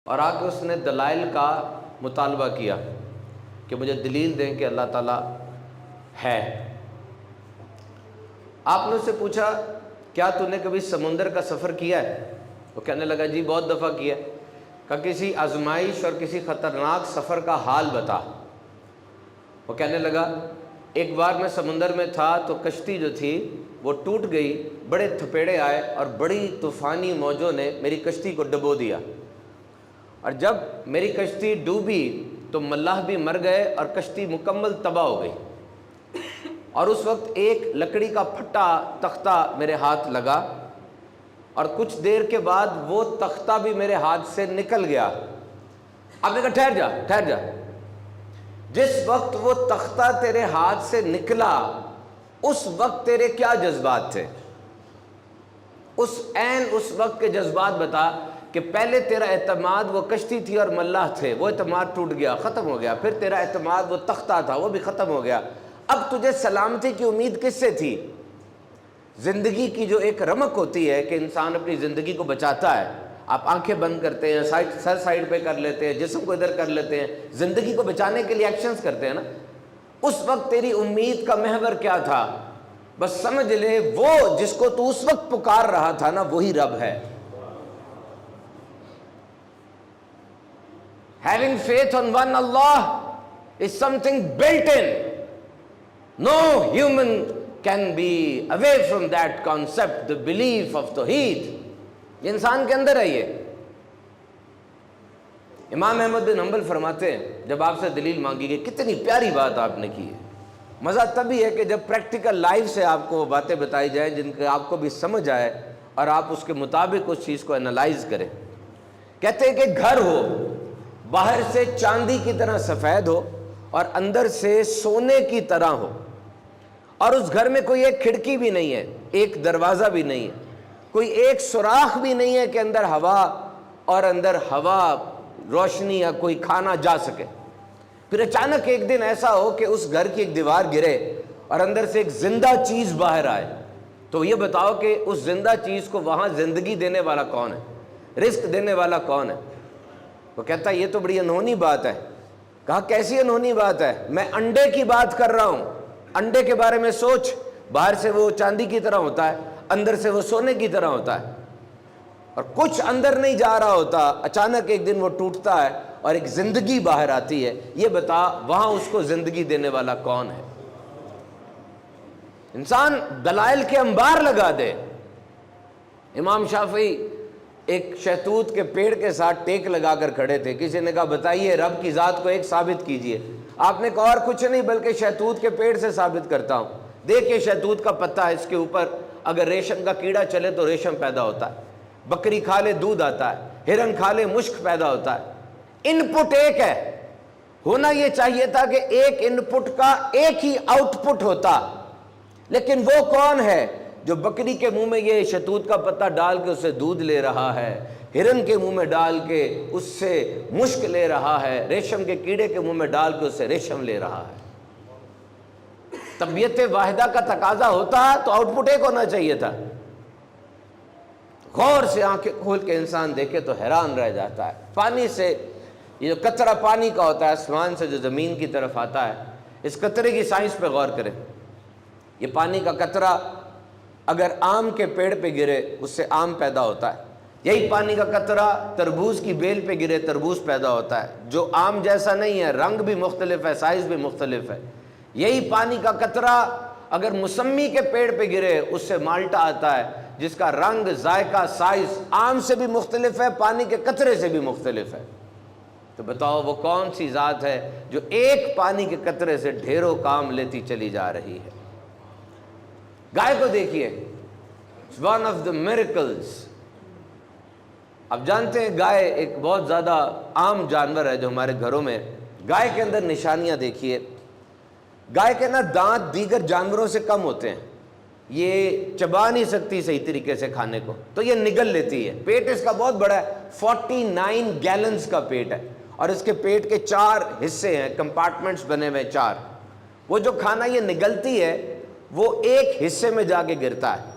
اور آ کے اس نے دلائل کا مطالبہ کیا کہ مجھے دلیل دیں کہ اللہ تعالیٰ ہے۔ آپ نے اس سے پوچھا کیا تو نے کبھی سمندر کا سفر کیا ہے؟ وہ کہنے لگا جی بہت دفعہ کیا۔ کہ کسی آزمائش اور کسی خطرناک سفر کا حال بتا۔ وہ کہنے لگا ایک بار میں سمندر میں تھا تو کشتی جو تھی وہ ٹوٹ گئی، بڑے تھپیڑے آئے اور بڑی طوفانی موجوں نے میری کشتی کو ڈبو دیا، اور جب میری کشتی ڈوبی تو ملاح بھی مر گئے اور کشتی مکمل تباہ ہو گئی، اور اس وقت ایک لکڑی کا پھٹا تختہ میرے ہاتھ لگا، اور کچھ دیر کے بعد وہ تختہ بھی میرے ہاتھ سے نکل گیا۔ آپ نے کہا ٹھہر جا، جس وقت وہ تختہ تیرے ہاتھ سے نکلا اس وقت تیرے کیا جذبات تھے؟ اس وقت کے جذبات بتا کہ پہلے تیرا اعتماد وہ کشتی تھی اور ملاح تھے، وہ اعتماد ٹوٹ گیا، ختم ہو گیا۔ پھر تیرا اعتماد وہ تختہ تھا، وہ بھی ختم ہو گیا۔ اب تجھے سلامتی کی امید کس سے تھی؟ زندگی کی جو ایک رمق ہوتی ہے کہ انسان اپنی زندگی کو بچاتا ہے، آپ آنکھیں بند کرتے ہیں، سر سائڈ پہ کر لیتے ہیں، جسم کو ادھر کر لیتے ہیں، زندگی کو بچانے کے لیے ایکشنز کرتے ہیں نا۔ اس وقت تیری امید کا محور کیا تھا؟ بس سمجھ لے وہ جس کو تو اس وقت پکار رہا تھا نا، وہی رب ہے۔ Having faith on one Allah is something built in. No human can be away from that concept, the belief of Tawheed. انسان کے اندر ہے یہ۔ امام احمد بن حنبل فرماتے ہیں جب آپ سے دلیل مانگی گئی، کتنی پیاری بات آپ نے کی ہے۔ مزہ تبھی ہے کہ جب پریکٹیکل لائف سے آپ کو وہ باتیں بتائی جائیں جن کے آپ کو بھی سمجھ آئے اور آپ اس کے مطابق اس چیز کو انالائز کریں۔ کہتے ہیں کہ گھر ہو، باہر سے چاندی کی طرح سفید ہو اور اندر سے سونے کی طرح ہو، اور اس گھر میں کوئی ایک کھڑکی بھی نہیں ہے، ایک دروازہ بھی نہیں ہے، کوئی ایک سوراخ بھی نہیں ہے کہ اندر ہوا روشنی یا کوئی کھانا جا سکے۔ پھر اچانک ایک دن ایسا ہو کہ اس گھر کی ایک دیوار گرے اور اندر سے ایک زندہ چیز باہر آئے، تو یہ بتاؤ کہ اس زندہ چیز کو وہاں زندگی دینے والا کون ہے، رزق دینے والا کون ہے؟ وہ کہتا ہے یہ تو بڑی انہونی بات ہے۔ کہا کیسی انہونی بات ہے؟ میں انڈے کی بات کر رہا ہوں، انڈے کے بارے میں سوچ، باہر سے وہ چاندی کی طرح ہوتا ہے، اندر سے وہ سونے کی طرح ہوتا ہے، اور کچھ اندر نہیں جا رہا ہوتا، اچانک ایک دن وہ ٹوٹتا ہے اور ایک زندگی باہر آتی ہے۔ یہ بتا وہاں اس کو زندگی دینے والا کون ہے؟ انسان دلائل کے انبار لگا دے۔ امام شافعی ایک شہتوت کے پیڑ کے ساتھ ٹیک لگا کر کھڑے تھے، کسی نے کہا بتائیے رب کی ذات کو ایک ثابت کیجئے۔ آپ نے کہا اور کچھ نہیں بلکہ شہتوت کے پیڑ سے ثابت کرتا ہوں۔ دیکھیں شہتوت کا پتا ہے، اس کے اوپر اگر ریشم کا کیڑا چلے تو ریشم پیدا ہوتا ہے، بکری کھا لے دودھ آتا ہے، ہرن کھا لے مشک پیدا ہوتا ہے۔ ان پٹ ایک ہے، ہونا یہ چاہیے تھا کہ ایک ان پٹ کا ایک ہی آؤٹ پٹ ہوتا، لیکن وہ کون ہے جو بکری کے منہ میں یہ شہتوت کا پتا ڈال کے اس سے دودھ لے رہا ہے، ہرن کے منہ میں ڈال کے اس سے مشک لے رہا ہے، ریشم کے کیڑے کے منہ میں ڈال کے اس سے ریشم لے رہا ہے؟ طبیعت واحدہ کا تقاضا ہوتا تو آؤٹ پٹ ایک ہونا چاہیے تھا۔ غور سے آنکھیں کھول کے انسان دیکھے تو حیران رہ جاتا ہے۔ پانی سے یہ جو قطرہ پانی کا ہوتا ہے آسمان سے جو زمین کی طرف آتا ہے، اس قطرے کی سائنس پہ غور کریں۔ یہ پانی کا قطرہ اگر آم کے پیڑ پہ گرے اس سے آم پیدا ہوتا ہے، یہی پانی کا قطرہ تربوز کی بیل پہ گرے تربوز پیدا ہوتا ہے، جو آم جیسا نہیں ہے، رنگ بھی مختلف ہے، سائز بھی مختلف ہے۔ یہی پانی کا قطرہ اگر موسمی کے پیڑ پہ گرے اس سے مالٹا آتا ہے، جس کا رنگ، ذائقہ، سائز آم سے بھی مختلف ہے، پانی کے قطرے سے بھی مختلف ہے۔ تو بتاؤ وہ کون سی ذات ہے جو ایک پانی کے قطرے سے ڈھیروں کام لیتی چلی جا رہی ہے؟ گائے کو دیکھیے، ون آف دا میریکلز۔ اب جانتے ہیں گائے ایک بہت زیادہ عام جانور ہے جو ہمارے گھروں میں، گائے کے اندر نشانیاں دیکھیے۔ گائے کے نا دانت دیگر جانوروں سے کم ہوتے ہیں، یہ چبا نہیں سکتی صحیح طریقے سے کھانے کو، تو یہ نگل لیتی ہے۔ پیٹ اس کا بہت بڑا ہے، 49 گیلنز کا پیٹ ہے، اور اس کے پیٹ کے 4 حصے ہیں، کمپارٹمنٹس بنے ہوئے 4۔ وہ جو کھانا یہ نگلتی ہے وہ ایک حصے میں جا کے گرتا ہے،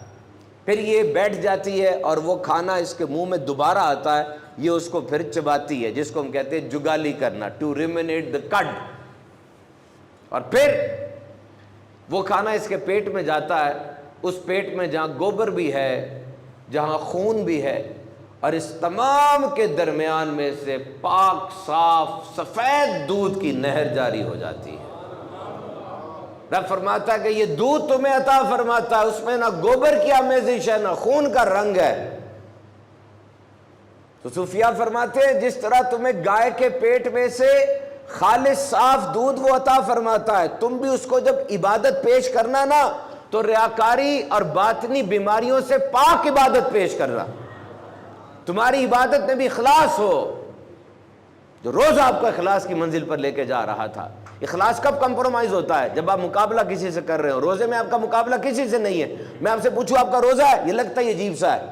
پھر یہ بیٹھ جاتی ہے اور وہ کھانا اس کے منہ میں دوبارہ آتا ہے، یہ اس کو پھر چباتی ہے، جس کو ہم کہتے ہیں جگالی کرنا، ٹو ریمینیٹ دا کڈ. اور پھر وہ کھانا اس کے پیٹ میں جاتا ہے، اس پیٹ میں جہاں گوبر بھی ہے، جہاں خون بھی ہے، اور اس تمام کے درمیان میں سے پاک صاف سفید دودھ کی نہر جاری ہو جاتی ہے. رب فرماتا ہے کہ یہ دودھ تمہیں عطا فرماتا ہے، اس میں نہ گوبر کی آمیزش ہے، نہ خون کا رنگ ہے. تو صوفیاء فرماتے ہیں جس طرح تمہیں گائے کے پیٹ میں سے خالص صاف دودھ وہ عطا فرماتا ہے، تم بھی اس کو جب عبادت پیش کرنا نا تو ریاکاری اور باطنی بیماریوں سے پاک عبادت پیش کرنا. تمہاری عبادت میں بھی اخلاص ہو، جو روز آپ کو اخلاص کی منزل پر لے کے جا رہا تھا. اخلاص کب کمپرومائز ہوتا ہے؟ جب آپ مقابلہ کسی سے کر رہے ہو. روزے میں آپ کا مقابلہ کسی سے نہیں ہے. میں آپ سے پوچھوں آپ کا روزہ ہے، یہ لگتا ہے یہ عجیب سا ہے،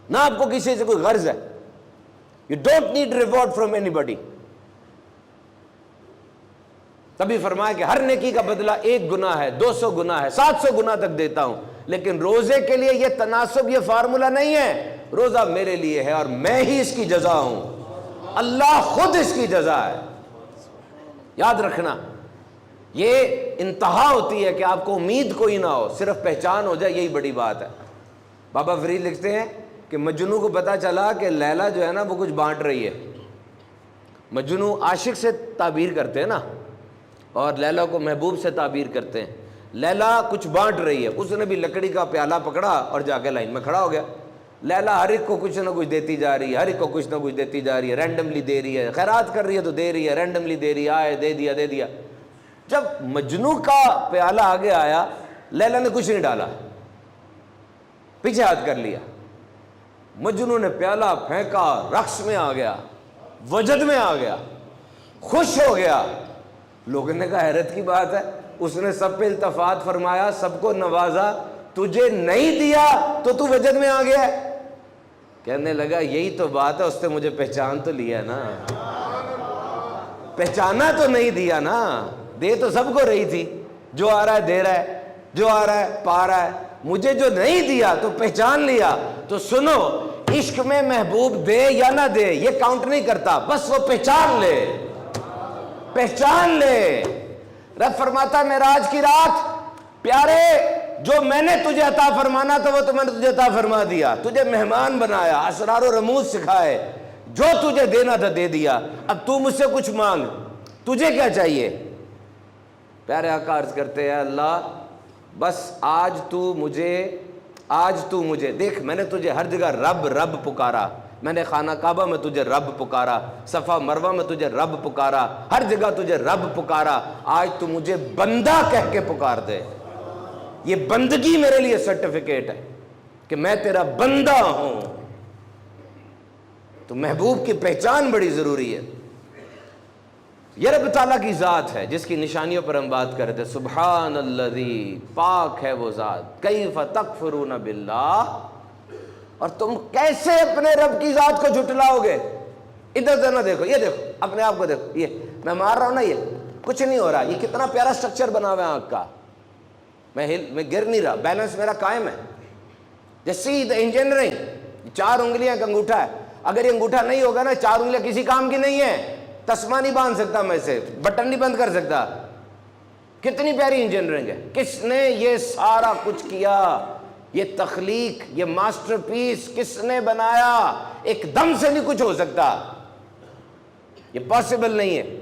نہ آپ کو کسی سے کوئی غرض ہے. You don't need reward from anybody. تبھی فرمایا کہ ہر نیکی کا بدلہ 1 گناہ ہے، 200 گناہ ہے، 700 گناہ تک دیتا ہوں. لیکن روزے کے لیے یہ تناسب، یہ فارمولہ نہیں ہے. روزہ میرے لیے ہے اور میں ہی اس کی جزا ہوں، اللہ خود اس کی جزا ہے. یاد رکھنا، یہ انتہا ہوتی ہے کہ آپ کو امید کوئی نہ ہو، صرف پہچان ہو جائے، یہی بڑی بات ہے. بابا فرید لکھتے ہیں کہ مجنو کو پتا چلا کہ لیلا جو ہے نا وہ کچھ بانٹ رہی ہے. مجنو عاشق سے تعبیر کرتے ہیں نا، اور لیلا کو محبوب سے تعبیر کرتے ہیں. لیلا کچھ بانٹ رہی ہے، اس نے بھی لکڑی کا پیالہ پکڑا اور جا کے لائن میں کھڑا ہو گیا. لیلا ہر ایک کو کچھ نہ کچھ دیتی جا رہی ہے، ہر ایک کو کچھ نہ کچھ دیتی جا رہی ہے، رینڈملی دے رہی ہے، خیرات کر رہی ہے تو دے رہی ہے، رینڈملی دے رہی ہے، آئے دے دیا دے دیا. جب مجنو کا پیالہ آگے آیا، لیلا نے کچھ نہیں ڈالا، پیچھے ہاتھ کر لیا. مجنو نے پیالہ پھینکا، رقص میں آ گیا، وجد میں آ گیا، خوش ہو گیا. لوگوں نے کہا حیرت کی بات ہے، اس نے سب پہ التفات فرمایا، سب کو نوازا، تجھے نہیں دیا تو تو وجد میں آ گیا. کہنے لگا یہی تو بات ہے، اس نے مجھے پہچان تو لیا نا، پہچانا تو نہیں دیا نا. دے تو سب کو رہی تھی، جو آ رہا ہے دے رہا ہے، جو آ رہا ہے پا رہا ہے. مجھے جو نہیں دیا تو پہچان لیا. تو سنو، عشق میں محبوب دے یا نہ دے یہ کاؤنٹ نہیں کرتا، بس وہ پہچان لے، پہچان لے. رب فرماتا معراج کی رات، پیارے جو میں نے تجھے عطا فرمانا تھا وہ تو میں نے تجھے عطا فرما دیا، تجھے مہمان بنایا، اسرار و رموز سکھائے، جو تجھے دینا تھا دے دیا. اب تو مجھ سے کچھ مانگ، تجھے کیا چاہیے؟ پیارے آقا عرض کرتے ہیں اللہ بس آج تو مجھے دیکھ، میں نے تجھے ہر جگہ رب رب پکارا، میں نے خانہ کعبہ میں تجھے رب پکارا، صفا مروہ میں تجھے رب پکارا، ہر جگہ تجھے رب پکارا. آج تو مجھے بندہ کہہ کے پکار دے. یہ بندگی میرے لیے سرٹیفکیٹ ہے کہ میں تیرا بندہ ہوں. تو محبوب کی پہچان بڑی ضروری ہے. یہ رب تعالیٰ کی ذات ہے جس کی نشانیوں پر ہم بات کر رہے تھے. سبحان الذی، پاک ہے وہ ذات. کیف تکفرون باللہ، اور تم کیسے اپنے رب کی ذات کو جھٹلاؤ گے. ادھر سے نہ دیکھو، یہ دیکھو اپنے آپ کو دیکھو، یہ میں مار رہا ہوں نا، یہ کچھ نہیں ہو رہا. یہ کتنا پیارا سٹرکچر بنا ہوا ہے آنکھ کا، میں گر نہیں رہا، بیلنس میرا قائم ہے. جیسی دا انجینئرنگ، 4 انگلیاں کا انگوٹھا ہے، اگر یہ انگوٹھا نہیں ہوگا نا، 4 انگلیاں کسی کام کی نہیں ہے. تسمہ نہیں باندھ سکتا میں سے، بٹن نہیں بند کر سکتا. کتنی پیاری انجینئرنگ ہے. کس نے یہ سارا کچھ کیا؟ یہ تخلیق، یہ ماسٹر پیس کس نے بنایا؟ ایک دم سے نہیں کچھ ہو سکتا، یہ پاسبل نہیں ہے.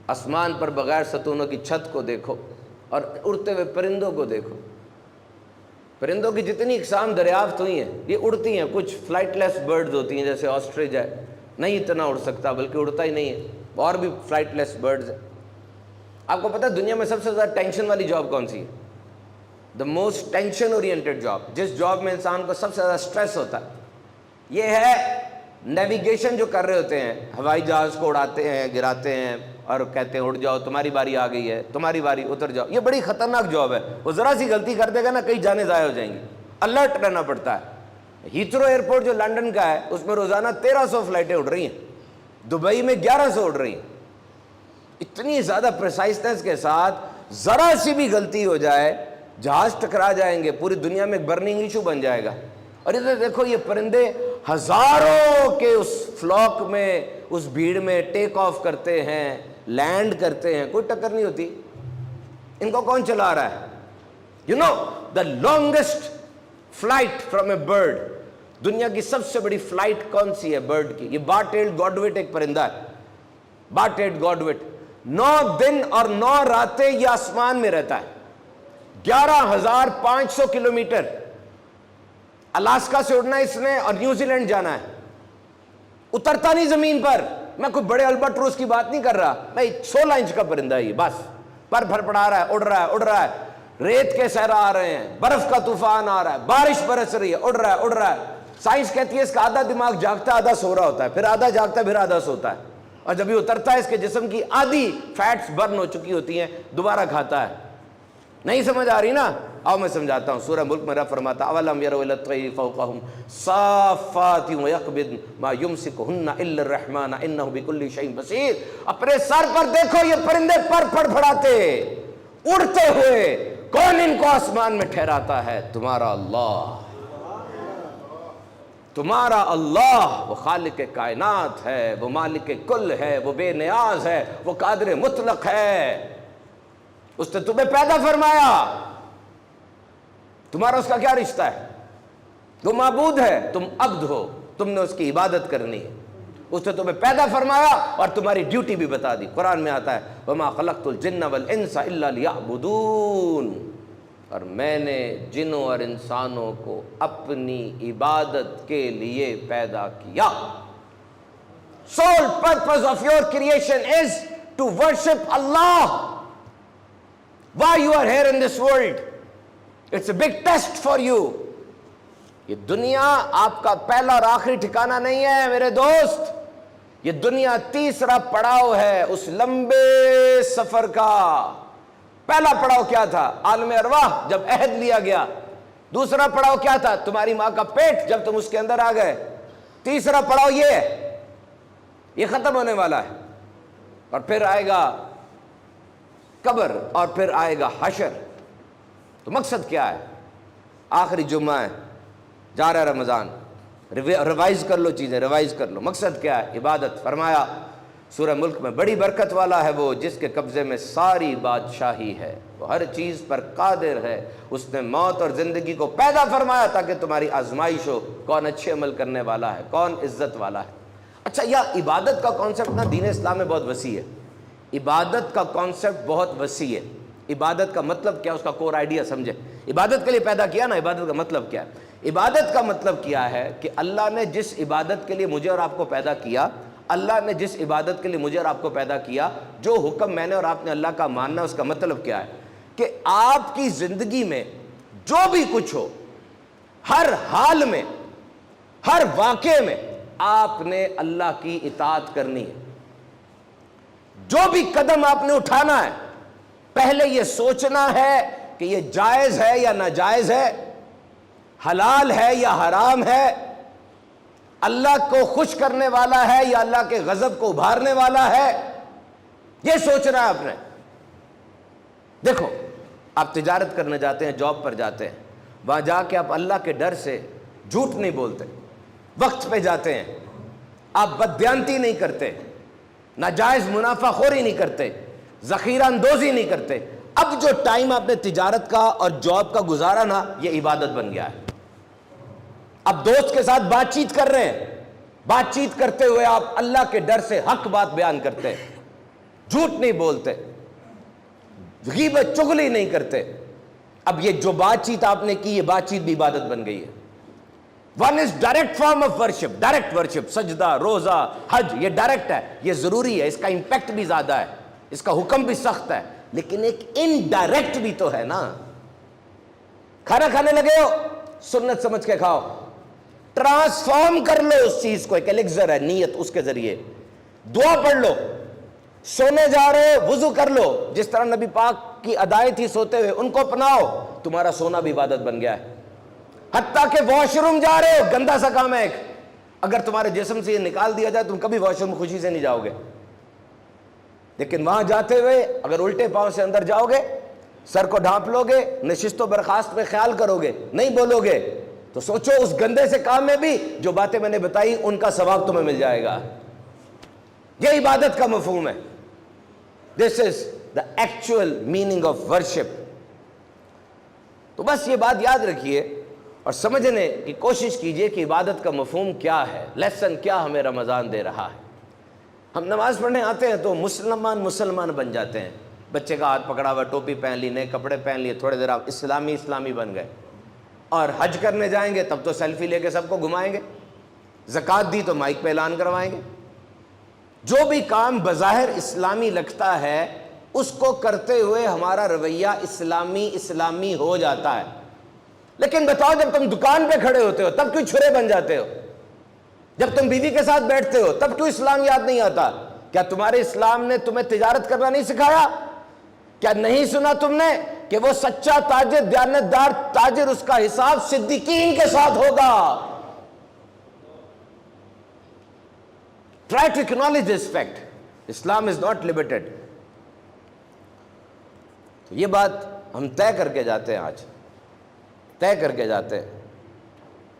آسمان پر بغیر ستونوں کی چھت کو دیکھو اور اڑتے ہوئے پرندوں کو دیکھو. پرندوں کی جتنی اقسام دریافت ہوئی ہیں یہ اڑتی ہیں. کچھ فلائٹ لیس برڈز ہوتی ہیں، جیسے آسٹرچ ہے، نہیں اتنا اڑ سکتا بلکہ اڑتا ہی نہیں ہے. اور بھی فلائٹ لیس برڈز ہیں. آپ کو پتہ ہے دنیا میں سب سے زیادہ ٹینشن والی جاب کون سی ہے؟ The most tension oriented job, جس جاب میں انسان کو سب سے زیادہ سٹریس ہوتا ہے، یہ ہے نیویگیشن جو کر رہے ہوتے ہیں. ہوائی جہاز کو اڑاتے ہیں، گراتے ہیں اور کہتے ہیں اڑ جاؤ، تمہاری باری آ گئی ہے، تمہاری باری، اتر جاؤ. یہ بڑی خطرناک جاب ہے. وہ ذرا سی غلطی کر دے گا نا، کئی جانیں ضائع ہو جائیں گی. الرٹ رہنا پڑتا ہے. ہیتھرو ایئرپورٹ جو لنڈن کا ہے اس میں روزانہ 1300 فلائٹیں اڑ رہی ہیں، دبئی میں 1100 اڑ رہی ہیں. اتنی زیادہ پریسائسنس کے ساتھ ذرا سی بھی غلطی ہو جائے، جہاز ٹکرا جائیں گے، پوری دنیا میں ایک برننگ ایشو بن جائے گا. اور ادھر دیکھو یہ پرندے ہزاروں کے اس فلاک میں، اس بھیڑ میں ٹیک آف کرتے ہیں، لینڈ کرتے ہیں، کوئی ٹکر نہیں ہوتی. ان کو کون چلا رہا ہے؟ You know the longest flight from a bird, دنیا کی سب سے بڑی فلائٹ کون سی ہے برڈ کی؟ یہ بارٹیلڈ گوڈوٹ ایک پرندہ ہے، بارٹیلڈ گوڈوٹ. 9 دن اور 9 راتیں یہ آسمان میں رہتا ہے. 11,500 کلومیٹر الاسکا سے اڑنا اس نے اور نیوزی لینڈ جانا ہے. اترتا نہیں زمین پر. میں کوئی بڑے الباٹروس کی بات نہیں کر رہا، میں 16 انچ کا پرندہ ہے یہ، بس پر پڑا رہا ہے، اڑ رہا ہے. ریت کے صحرا آ رہے ہیں، برف کا طوفان آ رہا ہے، بارش برس رہی ہے، اڑ رہا ہے. سائنس کہتی ہے اس کا آدھا دماغ جاگتا ہے، آدھا سو رہا ہوتا ہے، پھر آدھا جاگتا ہے، پھر آدھا سوتا ہے. اور جب یہ اترتا ہے اس کے جسم کی آدھی فیٹس برن ہو چکی ہوتی ہیں، دوبارہ کھاتا ہے. نہیں سمجھ آ رہی نا؟ آؤ میں سمجھاتا ہوں. سورہ ملک میں رب فرماتا اولم یروا الی الطیر فوقہم صافات ویقبضن ما یمسکہن الا الرحمن انہ بکل شیء بصیر. اپنے سر پر دیکھو یہ پرندے پر پھڑاتے اڑتے ہوئے. کون ان کو آسمان میں ٹھہراتا ہے؟ تمہارا اللہ. تمہارا اللہ وہ خالق کائنات ہے، وہ مالک کل ہے، وہ بے نیاز ہے، وہ قادر مطلق ہے. اس نے تمہیں پیدا فرمایا. تمہارا اس کا کیا رشتہ ہے؟ وہ معبود ہے، تم عبد ہو، تم نے اس کی عبادت کرنی ہے. اس نے تمہیں پیدا فرمایا اور تمہاری ڈیوٹی بھی بتا دی. قرآن میں آتا ہے وَمَا خَلَقْتُ الْجِنَّ وَالْإِنسَ إِلَّا لِيَعْبُدُونَ، اور میں نے جنوں اور انسانوں کو اپنی عبادت کے لیے پیدا کیا. Sole purpose of your creation is to worship Allah. Why you are here in this world? It's a big test for you. یہ دنیا آپ کا پہلا اور آخری ٹھکانہ نہیں ہے میرے دوست. یہ دنیا تیسرا پڑاؤ ہے اس لمبے سفر کا. پہلا پڑاؤ کیا تھا؟ عالم ارواح جب عہد لیا گیا. دوسرا پڑاؤ کیا تھا؟ تمہاری ماں کا پیٹ جب تم اس کے اندر آ گئے. تیسرا پڑاؤ یہ ہے، یہ ختم ہونے والا ہے. اور پھر آئے گا قبر اور پھر آئے گا حشر. تو مقصد کیا ہے؟ آخری جمعہ ہے، جا رہا ہے رمضان، ریوائز کر لو چیزیں، ریوائز کر لو. مقصد کیا ہے؟ عبادت. فرمایا سورہ ملک میں بڑی برکت والا ہے وہ جس کے قبضے میں ساری بادشاہی ہے، وہ ہر چیز پر قادر ہے. اس نے موت اور زندگی کو پیدا فرمایا تاکہ تمہاری آزمائش ہو کون اچھے عمل کرنے والا ہے، کون عزت والا ہے. اچھا، یہ عبادت کا کانسیپٹ نا دین اسلام میں بہت وسیع ہے. عبادت کا کانسیپٹ بہت وسیع ہے. عبادت کا مطلب کیا، اس کا کور آئیڈیا سمجھے. عبادت کے لیے پیدا کیا نا، عبادت کا مطلب کیا ہے؟ عبادت کا مطلب کیا ہے کہ اللہ نے جس عبادت کے لیے مجھے اور آپ کو پیدا کیا، اللہ نے جس عبادت کے لیے مجھے اور آپ کو پیدا کیا، جو حکم میں نے اور آپ نے اللہ کا ماننا، اس کا مطلب کیا ہے کہ آپ کی زندگی میں جو بھی کچھ ہو، ہر حال میں، ہر واقعے میں آپ نے اللہ کی اطاعت کرنی ہے. جو بھی قدم آپ نے اٹھانا ہے، پہلے یہ سوچنا ہے کہ یہ جائز ہے یا ناجائز ہے، حلال ہے یا حرام ہے، اللہ کو خوش کرنے والا ہے یا اللہ کے غضب کو ابھارنے والا ہے. یہ سوچنا ہے آپ نے. دیکھو، آپ تجارت کرنے جاتے ہیں، جاب پر جاتے ہیں، وہاں جا کے آپ اللہ کے ڈر سے جھوٹ نہیں بولتے، وقت پہ جاتے ہیں، آپ بددیانتی نہیں کرتے، ناجائز منافع خوری نہیں کرتے، ذخیرہ اندوزی نہیں کرتے. اب جو ٹائم آپ نے تجارت کا اور جاب کا گزارا نا، یہ عبادت بن گیا ہے. اب دوست کے ساتھ بات چیت کر رہے ہیں، بات چیت کرتے ہوئے آپ اللہ کے ڈر سے حق بات بیان کرتے ہیں، جھوٹ نہیں بولتے، غیبت چغلی نہیں کرتے. اب یہ جو بات چیت آپ نے کی، یہ بات چیت بھی عبادت بن گئی ہے. One is direct form of worship, direct worship, سجدہ، روزہ، حج، یہ ڈائریکٹ ہے، یہ ضروری ہے، اس کا امپیکٹ بھی زیادہ ہے، اس کا حکم بھی سخت ہے. لیکن ایک انڈائریکٹ بھی تو ہے نا. کھانا کھانے لگے ہو، سنت سمجھ کے کھاؤ، ٹرانسفارم کر لو اس چیز کو. ایک ایلیکزر ہے نیت، اس کے ذریعے دعا پڑھ لو. سونے جا رہے ہو، وضو کر لو، جس طرح نبی پاک کی ادائیں تھی سوتے ہوئے، ان کو اپناؤ. تمہارا سونا بھی عبادت بن گیا ہے. حتیٰ کہ واش روم جا رہے ہو، گندا سا کام ہے ایک، اگر تمہارے جسم سے یہ نکال دیا جائے تم کبھی واش روم خوشی سے نہیں جاؤ گے. لیکن وہاں جاتے ہوئے اگر الٹے پاؤں سے اندر جاؤ گے، سر کو ڈھانپ لو گے، نشست و برخاست میں خیال کرو گے، نہیں بولو گے، تو سوچو اس گندے سے کام میں بھی جو باتیں میں نے بتائی ان کا ثواب تمہیں مل جائے گا. یہ عبادت کا مفہوم ہے. This is the actual meaning of worship. تو بس یہ بات یاد رکھیے اور سمجھنے کی کوشش کیجئے کہ عبادت کا مفہوم کیا ہے, لیسن کیا ہمیں رمضان دے رہا ہے. ہم نماز پڑھنے آتے ہیں تو مسلمان بن جاتے ہیں. بچے کا ہاتھ پکڑا ہوا, ٹوپی پہن لی, نئے کپڑے پہن لیے, تھوڑے دیر آپ اسلامی بن گئے. اور حج کرنے جائیں گے تب تو سیلفی لے کے سب کو گھمائیں گے, زکوٰۃ دی تو مائک پہ اعلان کروائیں گے. جو بھی کام بظاہر اسلامی لگتا ہے اس کو کرتے ہوئے ہمارا رویہ اسلامی ہو جاتا ہے. لیکن بتاؤ, جب تم دکان پہ کھڑے ہوتے ہو تب کیوں چھرے بن جاتے ہو؟ جب تم بیوی کے ساتھ بیٹھتے ہو تب کیوں اسلام یاد نہیں آتا؟ کیا تمہارے اسلام نے تمہیں تجارت کرنا نہیں سکھایا؟ کیا نہیں سنا تم نے کہ وہ سچا تاجر, دیانتدار تاجر, اس کا حساب صدیقین کے ساتھ ہوگا؟ Try to acknowledge this fact. Islam is not limited. تو یہ بات ہم طے کر کے جاتے ہیں, آج طے کر کے جاتے ہیں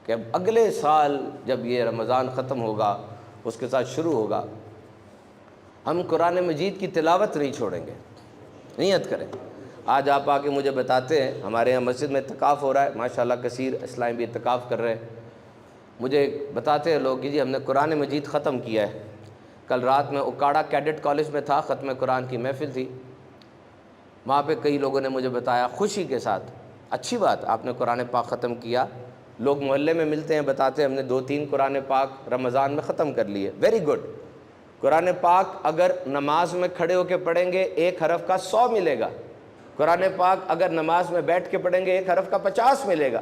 کہ اب اگلے سال جب یہ رمضان ختم ہوگا, اس کے ساتھ شروع ہوگا, ہم قرآن مجید کی تلاوت نہیں چھوڑیں گے. نیت کریں. آج آپ آ کے مجھے بتاتے ہیں ہمارے یہاں مسجد میں اعتکاف ہو رہا ہے, ماشاءاللہ کثیر اسلام بھی اعتکاف کر رہے ہیں. مجھے بتاتے ہیں لوگ کہ جی ہم نے قرآن مجید ختم کیا ہے. کل رات میں اکاڑا کیڈٹ کالج میں تھا, ختم قرآن کی محفل تھی. وہاں پہ کئی لوگوں نے مجھے بتایا خوشی کے ساتھ, اچھی بات آپ نے قرآن پاک ختم کیا. لوگ محلے میں ملتے ہیں, بتاتے ہیں ہم نے 2-3 قرآن پاک رمضان میں ختم کر لیے. Very good. قرآن پاک اگر نماز میں کھڑے ہو کے پڑھیں گے 1 حرف کا 100 ملے گا. قرآن پاک اگر نماز میں بیٹھ کے پڑھیں گے 1 حرف کا 50 ملے گا.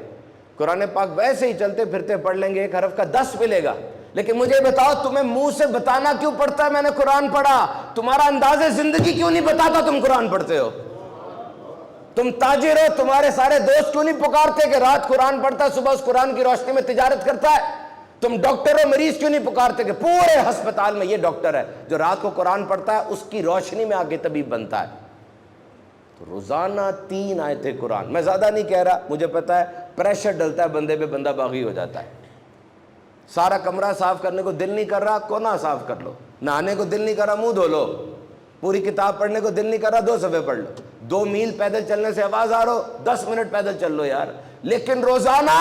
قرآن پاک ویسے ہی چلتے پھرتے پڑھ لیں گے 1 حرف کا 10 ملے گا. لیکن مجھے بتاؤ, تمہیں منہ سے بتانا کیوں پڑتا ہے میں نے قرآن پڑھا؟ تمہارا انداز زندگی کیوں نہیں بتاتا تم قرآن پڑھتے ہو؟ تم تاجر ہو, تمہارے سارے دوست کیوں نہیں پکارتے کہ رات قرآن پڑھتا ہے, صبح اس قرآن کی روشنی میں تجارت کرتا ہے؟ تم ڈاکٹر ہو, مریض کیوں نہیں پکارتے کہ پورے ہسپتال میں یہ ڈاکٹر ہے جو رات کو قرآن پڑھتا ہے, اس کی روشنی میں آگے طبیب بنتا ہے. تو روزانہ 3 آیتیں قرآن. میں زیادہ نہیں کہہ رہا, مجھے پتا ہے پریشر ڈلتا ہے بندے پہ, بندہ باغی ہو جاتا ہے. سارا کمرہ صاف کرنے کو دل نہیں کر رہا, کونا صاف کر لو. نہانے کو دل نہیں کر رہا, منہ دھو لو. پوری کتاب پڑھنے کو دل نہیں کر رہا, 2 صفحے پڑھ لو. 2 میل پیدل چلنے سے آواز آ رہا ہو, 10 منٹ پیدل چل لو یار. لیکن روزانہ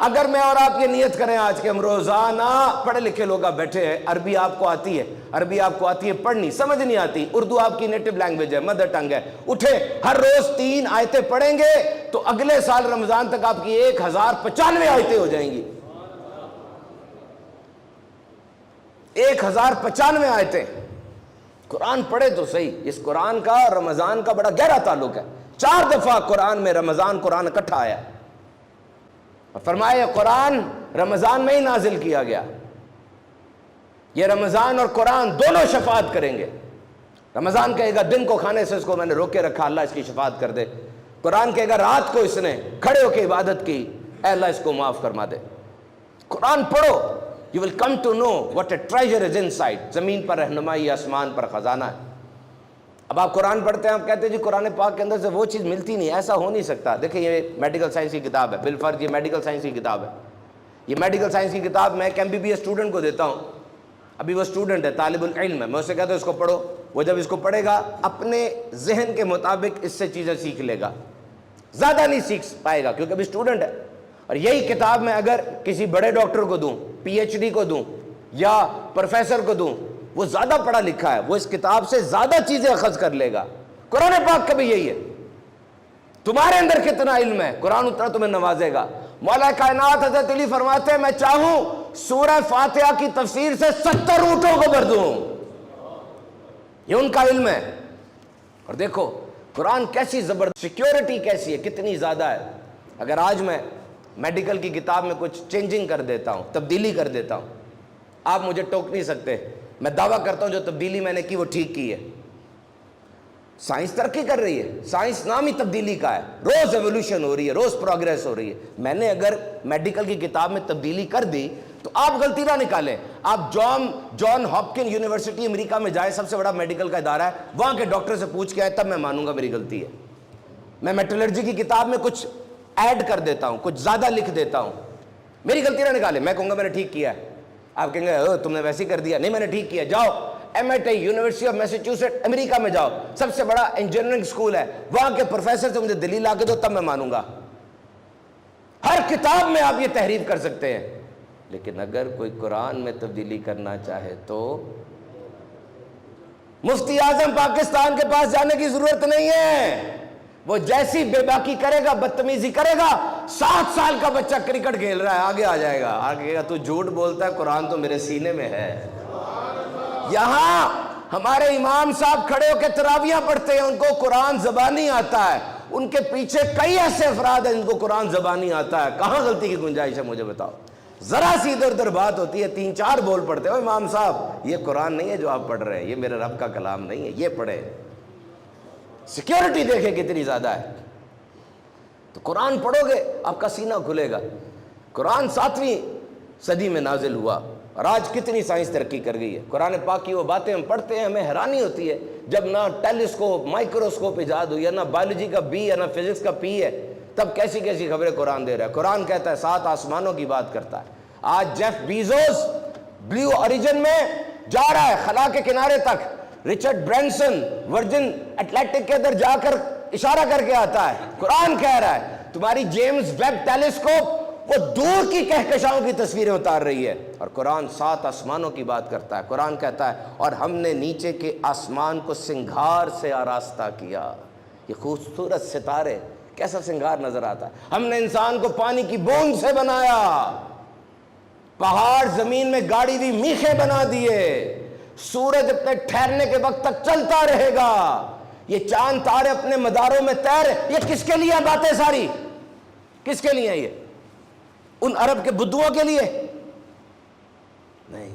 اگر میں اور آپ یہ نیت کریں آج کہ ہم روزانہ, پڑھے لکھے لوگ آپ بیٹھے ہیں, عربی آپ کو آتی ہے, عربی آپ کو آتی ہے پڑھنی, سمجھ نہیں آتی, اردو آپ کی نیٹو لینگویج ہے, مدر ٹنگ ہے, اٹھے ہر روز 3 آیتیں پڑھیں گے تو اگلے سال رمضان تک آپ کی 1095 آیتیں ہو جائیں گی. 1095 آیتیں. قرآن پڑھے تو صحیح. اس قرآن کا رمضان کا بڑا گہرا تعلق ہے. 4 دفعہ قرآن میں قرآن اکٹھا آیا اور فرمایا قرآن رمضان میں ہی نازل کیا گیا. یہ رمضان اور قرآن دونوں شفاعت کریں گے. رمضان کہے گا دن کو کھانے سے اس کو میں نے روکے رکھا, اللہ اس کی شفاعت کر دے. قرآن کہے گا رات کو اس نے کھڑے ہو کے عبادت کی, اے اللہ اس کو معاف فرما دے. قرآن پڑھو, you will come to know what a treasure is inside. زمین پر رہنمائی, آسمان پر خزانہ ہے. اب آپ قرآن پڑھتے ہیں, آپ کہتے ہیں جی قرآن پاک کے اندر سے وہ چیز ملتی نہیں, ایسا ہو نہیں سکتا. دیکھیں یہ میڈیکل سائنس کی کتاب ہے, بالفرض یہ میڈیکل سائنس کی کتاب ہے. یہ میڈیکل سائنس کی کتاب میں ایک MBBS اسٹوڈنٹ کو دیتا ہوں. ابھی وہ اسٹوڈنٹ ہے, طالب العلم ہے, میں اسے کہتا ہوں اس کو پڑھو. وہ جب اس کو پڑھے گا اپنے ذہن کے مطابق اس سے چیزیں سیکھ لے گا, زیادہ نہیں سیکھ پائے گا کیونکہ ابھی اسٹوڈنٹ ہے. اور یہی کتاب میں اگر کسی بڑے ڈاکٹر کو دوں, PhD کو دوں یا پروفیسر کو دوں, وہ زیادہ پڑھا لکھا ہے, وہ اس کتاب سے زیادہ چیزیں اخذ کر لے گا. قرآن پاک کا بھی یہی ہے. تمہارے اندر کتنا علم ہے, قرآن اتنا تمہیں نوازے گا. مولا کائنات حضرت علی فرماتے ہیں میں چاہوں سورہ فاتحہ کی تفسیر سے 70 اونٹوں کو بھر دوں. یہ ان کا علم ہے. اور دیکھو قرآن کیسی زبردست, سیکیورٹی کیسی ہے, کتنی زیادہ ہے. اگر آج میں میڈیکل کی کتاب میں کچھ چینجنگ کر دیتا ہوں, تبدیلی کر دیتا ہوں, آپ مجھے ٹوک نہیں سکتے. میں دعویٰ کرتا ہوں جو تبدیلی میں نے کی وہ ٹھیک کی ہے. سائنس ترقی کر رہی ہے, سائنس نام ہی تبدیلی کا ہے, روز ایولیوشن ہو رہی ہے, روز پروگریس ہو رہی ہے. میں نے اگر میڈیکل کی کتاب میں تبدیلی کر دی تو آپ غلطی نہ نکالیں. آپ جان ہاپکن یونیورسٹی امریکہ میں جائیں, سب سے بڑا میڈیکل کا ادارہ ہے, وہاں کے ڈاکٹر سے پوچھ کے آئے, تب میں مانوں گا میری غلطی ہے. میں میٹالرجی کی کتاب میں کچھ ایڈ کر دیتا ہوں, کچھ زیادہ لکھ دیتا ہوں, میری غلطی نہ نکالے، میں کہوں گا میں نے ٹھیک کیا ہے، آپ کہیں گے تم نے ویسے ہی کر دیا، نہیں میں نے ٹھیک کیا. جاؤ MIT یونیورسٹی آف میساچیوسیٹس امریکہ میں جاؤ، سب سے بڑا انجینئرنگ اسکول ہے، وہاں کے پروفیسر سے مجھے دلیل لا کے دو تب میں مانوں گا. ہر کتاب میں آپ یہ تحریف کر سکتے ہیں، لیکن اگر کوئی قرآن میں تبدیلی کرنا چاہے تو مفتی اعظم پاکستان کے پاس جانے کی ضرورت نہیں ہے. وہ جیسی بے باکی کرے گا، بدتمیزی کرے گا، 7 سال کا بچہ کرکٹ کھیل رہا ہے آگے آ جائے گا، آگے گا تو جھوٹ بولتا ہے، قرآن تو میرے سینے میں ہے. یہاں ہمارے امام صاحب کھڑے ہو کے تراویحاں پڑھتے ہیں، ان کو قرآن زبانی آتا ہے، ان کے پیچھے کئی ایسے افراد ہیں جن کو قرآن زبانی آتا ہے. کہاں غلطی کی گنجائش ہے مجھے بتاؤ؟ ذرا سی ادھر ادھر بات ہوتی ہے 3-4 بول پڑھتے ہو، امام صاحب یہ قرآن نہیں ہے جو آپ پڑھ رہے ہیں، یہ میرے رب کا کلام نہیں ہے، یہ پڑھے. سیکیورٹی دیکھیں کتنی زیادہ ہے. تو قرآن پڑھو گے آپ کا سینہ کھلے گا. قرآن 7ویں صدی میں نازل ہوا اور آج کتنی سائنس ترقی کر گئی ہے. قرآن پاک کی وہ باتیں ہم پڑھتے ہیں، ہمیں حیرانی ہوتی ہے جب نہ ٹیلیسکوپ مائکروسکوپ ایجاد ہوئی ہے، نہ بایولوجی کا بی ہے، نہ فزکس کا پی ہے، تب کیسی کیسی خبریں قرآن دے رہا ہے. قرآن کہتا ہے 7 آسمانوں کی بات کرتا ہے. آج جیف بیزوس بلیو اوریجن میں جا رہا ہے خلا کے کنارے تک، رچرڈ برینسن ورجن اٹلانٹک کے اندر جا کر اشارہ کر کے آتا ہے. قرآن کہہ رہا ہے تمہاری جیمز ویب ٹیلیسکوپ وہ دور کی کہکشاؤں کی تصویریں اتار رہی ہے، اور قرآن 7 آسمانوں کی بات کرتا ہے. قرآن کہتا ہے اور ہم نے نیچے کے آسمان کو سنگھار سے آراستہ کیا. یہ خوبصورت ستارے کیسا سنگھار نظر آتا ہے. ہم نے انسان کو پانی کی بوند سے بنایا، پہاڑ زمین میں گاڑی ہوئی میخیں بنا دیے، سورج اپنے ٹھہرنے کے وقت تک چلتا رہے گا، یہ چاند تارے اپنے مداروں میں تیر. یہ کس کے لیے باتیں ساری؟ کس کے لیے یہ؟ ان عرب کے بدھوؤں کے لیے نہیں،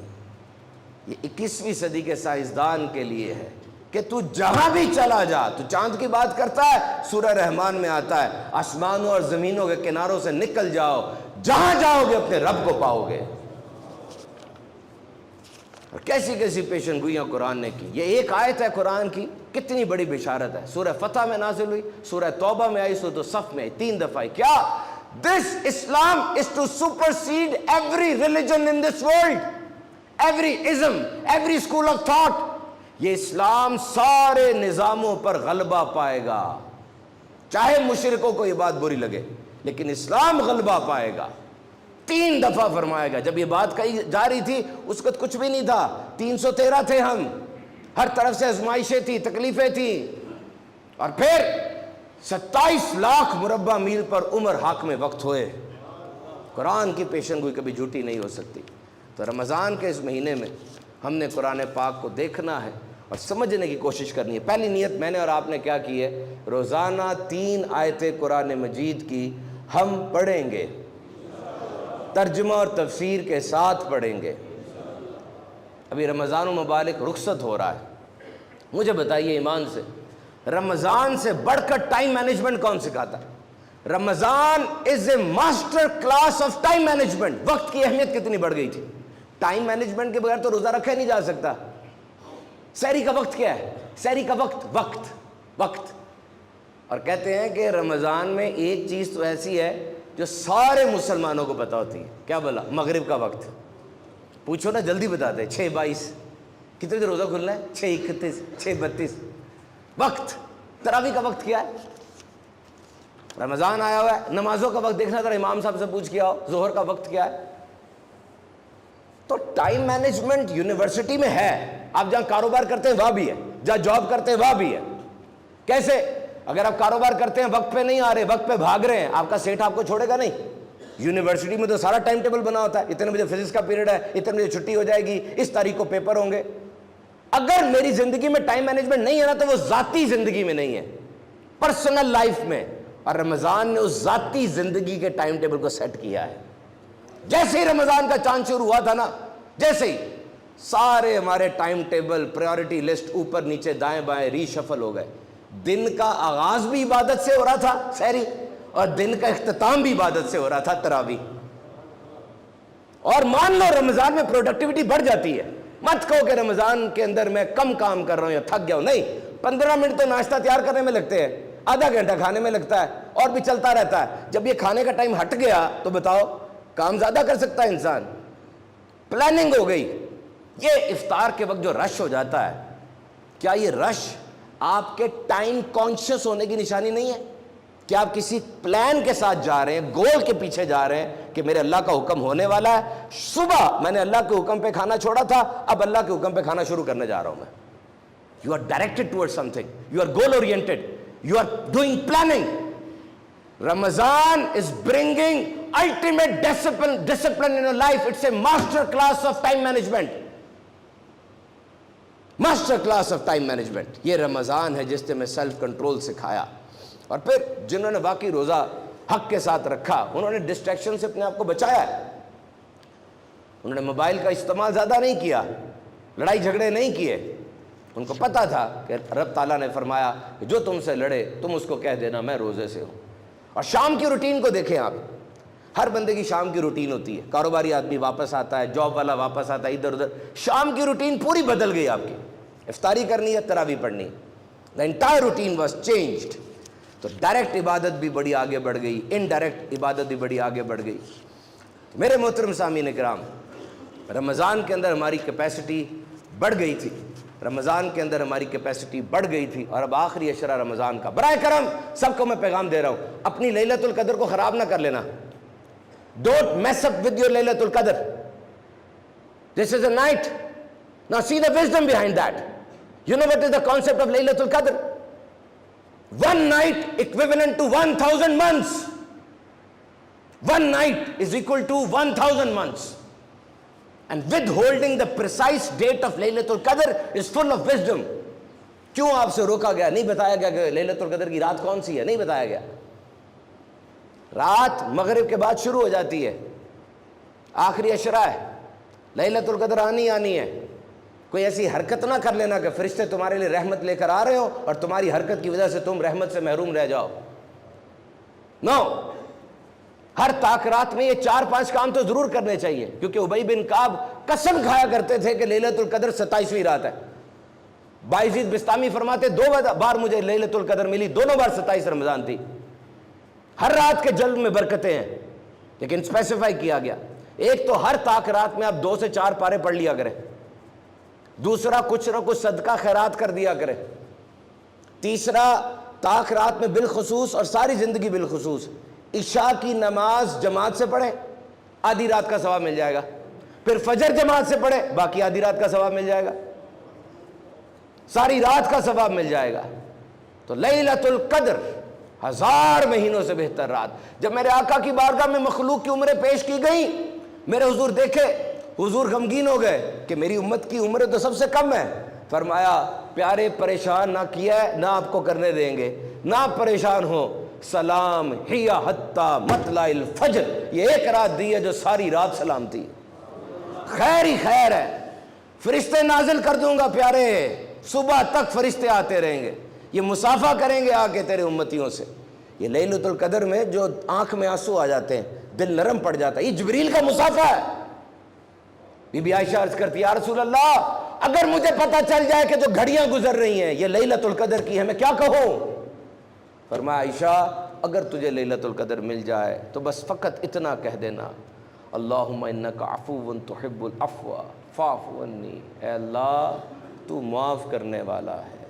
یہ 21ویں صدی کے سائنسدان کے لیے ہے کہ تو جہاں بھی چلا جا. تو چاند کی بات کرتا ہے، سورہ رحمان میں آتا ہے آسمانوں اور زمینوں کے کناروں سے نکل جاؤ، جہاں جاؤ گے اپنے رب کو پاؤ گے. اور کیسی کیسی پیشن گوئیاں قرآن نے کی. یہ ایک آیت ہے قرآن کی، کتنی بڑی بشارت ہے. سورہ فتح میں نازل ہوئی، سورہ توبہ میں آئی، سورہ صف میں 3 دفعہ آئی. کیا؟ This Islam is to supersede every religion in this world, every ism, every school of thought. یہ اسلام سارے نظاموں پر غلبہ پائے گا، چاہے مشرکوں کو یہ بات بری لگے، لیکن اسلام غلبہ پائے گا. 3 دفعہ فرمائے گا. جب یہ بات کہی جا رہی تھی اس وقت کچھ بھی نہیں تھا، 313 تھے ہم، ہر طرف سے آزمائشیں تھی، تکلیفیں تھیں، اور پھر 27 لاکھ مربع میل پر عمر حاکم وقت ہوئے. قرآن کی پیشن گوئی کبھی جھوٹی نہیں ہو سکتی. تو رمضان کے اس مہینے میں ہم نے قرآن پاک کو دیکھنا ہے اور سمجھنے کی کوشش کرنی ہے. پہلی نیت میں نے اور آپ نے کیا کی ہے؟ روزانہ 3 آیتیں قرآن مجید کی ہم پڑھیں گے، ترجمہ اور تفسیر کے ساتھ پڑھیں گے. ابھی رمضان المبارک رخصت ہو رہا ہے. مجھے بتائیے ایمان سے، رمضان سے بڑھ کر ٹائم مینجمنٹ کون سکھاتا ہے؟ Ramzan is a master class of time management. وقت کی اہمیت کتنی بڑھ گئی تھی. ٹائم مینجمنٹ کے بغیر تو روزہ رکھا نہیں جا سکتا. سحری کا وقت کیا ہے؟ سحری کا وقت. اور کہتے ہیں کہ رمضان میں ایک چیز تو ایسی ہے جو سارے مسلمانوں کو پتہ ہوتی ہے. کیا بولا؟ مغرب کا وقت. پوچھو نا جلدی بتاتے. 6:22. کتنے بجے روزہ کھلنا ہے؟ 6:31 6:32. وقت. تراویح کا وقت کیا ہے؟ رمضان آیا ہوا ہے، نمازوں کا وقت دیکھنا ذرا امام صاحب سے پوچھ کے آؤ، ظہر کا وقت کیا ہے؟ تو ٹائم مینجمنٹ یونیورسٹی میں ہے. آپ جہاں کاروبار کرتے ہیں وہاں بھی ہے، جہاں جاب کرتے ہیں وہاں بھی ہے. کیسے؟ اگر آپ کاروبار کرتے ہیں وقت پہ نہیں آ رہے، وقت پہ بھاگ رہے ہیں، آپ کا سیٹ آپ کو چھوڑے گا نہیں. یونیورسٹی میں تو سارا ٹائم ٹیبل بنا ہوتا ہے، اتنے بجے فزکس کا پیریڈ ہے، اتنے بجے چھٹی ہو جائے گی، اس تاریخ کو پیپر ہوں گے. اگر میری زندگی میں ٹائم مینجمنٹ نہیں ہے نا تو وہ ذاتی زندگی میں نہیں ہے، پرسنل لائف میں. اور رمضان نے اس ذاتی زندگی کے ٹائم ٹیبل کو سیٹ کیا ہے. جیسے ہی رمضان کا چاند شروع ہوا تھا نا، جیسے ہی سارے ہمارے ٹائم ٹیبل، پریورٹی لسٹ اوپر نیچے دائیں بائیں ری شفل ہو گئے. دن کا آغاز بھی عبادت سے ہو رہا تھا سحری، اور دن کا اختتام بھی عبادت سے ہو رہا تھا تراویح. اور مان لو رمضان میں پروڈکٹیوٹی بڑھ جاتی ہے. مت کہو کہ رمضان کے اندر میں کم کام کر رہا ہوں یا تھک گیا ہوں. نہیں، 15 منٹ تو ناشتہ تیار کرنے میں لگتے ہیں، آدھا گھنٹہ کھانے میں لگتا ہے، اور بھی چلتا رہتا ہے. جب یہ کھانے کا ٹائم ہٹ گیا تو بتاؤ کام زیادہ کر سکتا ہے انسان. پلاننگ ہو گئی. یہ افطار کے وقت جو رش ہو جاتا ہے, کیا یہ رش آپ کے ٹائم کانشیس ہونے کی نشانی نہیں ہے؟ کہ آپ کسی پلان کے ساتھ جا رہے ہیں, گول کے پیچھے جا رہے ہیں کہ میرے اللہ کا حکم ہونے والا ہے, صبح میں نے اللہ کے حکم پہ کھانا چھوڑا تھا, اب اللہ کے حکم پہ کھانا شروع کرنے جا رہا ہوں میں. You are directed towards something. You are goal oriented. You are doing planning. Ramadan is bringing ultimate discipline in your life. It's a master class of time management. Master class of time management. یہ رمضان ہے جس نے میں self control سکھایا. اور پھر جنہوں نے واقعی روزہ حق کے ساتھ رکھا, انہوں نے ڈسٹریکشن سے اپنے آپ کو بچایا ہے. انہوں نے موبائل کا استعمال زیادہ نہیں کیا, لڑائی جھگڑے نہیں کیے. ان کو پتا تھا کہ رب تعالیٰ نے فرمایا کہ جو تم سے لڑے تم اس کو کہہ دینا میں روزے سے ہوں. اور شام کی روٹین کو دیکھیں آپ, ہر بندے کی شام کی روٹین ہوتی ہے. کاروباری آدمی واپس آتا ہے, جاب والا واپس آتا ہے, ادھر ادھر. شام کی روٹین پوری بدل گئی آپ کی. افطاری کرنی ہے, تراویح پڑھنی. The entire routine was changed. تو ڈائریکٹ عبادت بھی بڑی آگے بڑھ گئی, انڈائریکٹ عبادت بھی بڑی آگے بڑھ گئی. میرے محترم سامعین کرام, رمضان کے اندر ہماری کیپیسٹی بڑھ گئی تھی. رمضان کے اندر ہماری کیپیسٹی بڑھ گئی تھی. اور اب آخری عشرہ رمضان کا, براہ کرم سب کو میں پیغام دے رہا ہوں, اپنی لیلۃ القدر کو خراب نہ کر لینا. Don't mess up with your لیلۃ القدر. This is a night. Now see the wisdom behind that. You know what is the concept of لیلۃ القدر? One night equivalent to 1000 months. One night is equal to 1000 months. And withholding the precise date of لیلۃ القدر is full of wisdom. کیوں آپ سے روکا گیا؟ نہیں بتایا گیا کہ لیلۃ القدر کی رات کون سی ہے, نہیں بتایا گیا. رات مغرب کے بعد شروع ہو جاتی ہے, آخری عشرہ ہے, لیلۃ القدر آنی ہے. کوئی ایسی حرکت نہ کر لینا کہ فرشتے تمہارے لیے رحمت لے کر آ رہے ہو اور تمہاری حرکت کی وجہ سے تم رحمت سے محروم رہ جاؤ. نو, ہر تاخرات میں یہ 4-5 کام تو ضرور کرنے چاہیے, کیونکہ ابی بن کعب قسم کھایا کرتے تھے کہ لیلۃ القدر 27ویں رات ہے. بایزید بستامی فرماتے 2 بار مجھے لیلۃ القدر ملی, دونوں بار 27 رمضان تھی. ہر رات کے جلب میں برکتیں ہیں, لیکن اسپیسیفائی کیا گیا. ایک تو ہر تاخرات میں آپ 2 سے 4 پارے پڑھ لیا کریں. دوسرا, کچھ نہ کچھ صدقہ خیرات کر دیا کریں. تیسرا, تاخرات میں بالخصوص اور ساری زندگی بالخصوص عشاء کی نماز جماعت سے پڑھیں, آدھی رات کا ثواب مل جائے گا. پھر فجر جماعت سے پڑھیں, باقی آدھی رات کا ثواب مل جائے گا, ساری رات کا ثواب مل جائے گا. تو لیلۃ القدر 1000 مہینوں سے بہتر رات. جب میرے آقا کی بارگاہ میں مخلوق کی عمریں پیش کی گئیں, میرے حضور دیکھے, حضور غمگین ہو گئے کہ میری امت کی عمریں تو سب سے کم ہے. فرمایا پیارے پریشان نہ کیا ہے, نہ آپ کو کرنے دیں گے, نہ آپ پریشان ہو. سلام ہی حتی مطلع الفجر, یہ ایک رات دی ہے جو ساری رات سلام تھی. خیر ہی خیر ہے, فرشتے نازل کر دوں گا پیارے, صبح تک فرشتے آتے رہیں گے, یہ مسافہ کریں گے آ کے تیرے امتیوں سے. یہ لیلۃ القدر میں جو آنکھ میں آنسو آ جاتے ہیں, دل نرم پڑ جاتا ہے, یہ جبریل کا مسافہ ہے. بی بی عائشہ عرض کرتی یا رسول اللہ, اگر مجھے پتہ چل جائے کہ جو گھڑیاں گزر رہی ہیں یہ لیلۃ القدر کی ہے, میں کیا کہوں؟ فرمایا عائشہ, اگر تجھے لیلۃ القدر مل جائے تو بس فقط اتنا کہہ دینا, اللہم انک عفو تحب العفو فاعف عنی. اے اللہ تو معاف کرنے والا ہے,